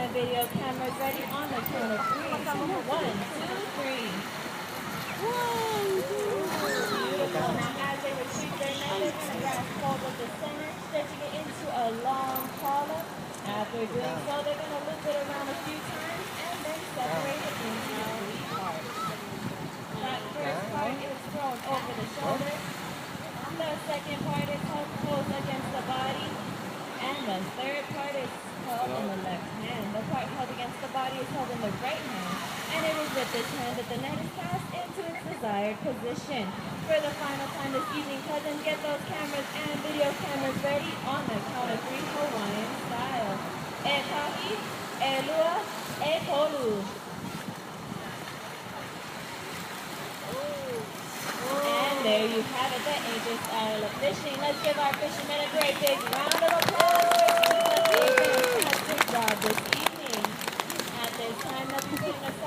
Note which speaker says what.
Speaker 1: and video cameras ready on the count of three. One, two, three. Beautiful. Now as they retrieve their net, they're going to grasp hold of the center, stretching it into a long column. After doing so, they're going to loop it around a few times and then separate it into three parts. That first part is thrown over the shoulder. The second part is held close against the body. And the third part is held in the left hand. The part held against the body is held in the right hand. And it is with this hand that the net is cast into its desired position. For the final time this evening, cousins, get those cameras and video cameras ready on the count of three, Hawaiian style. E kahi, e lua, e kolu. And there you have it, the ancient style of fishing. Let's give our fishermen a great big round of applause for doing a fantastic job this evening. At this time, they'll be putting us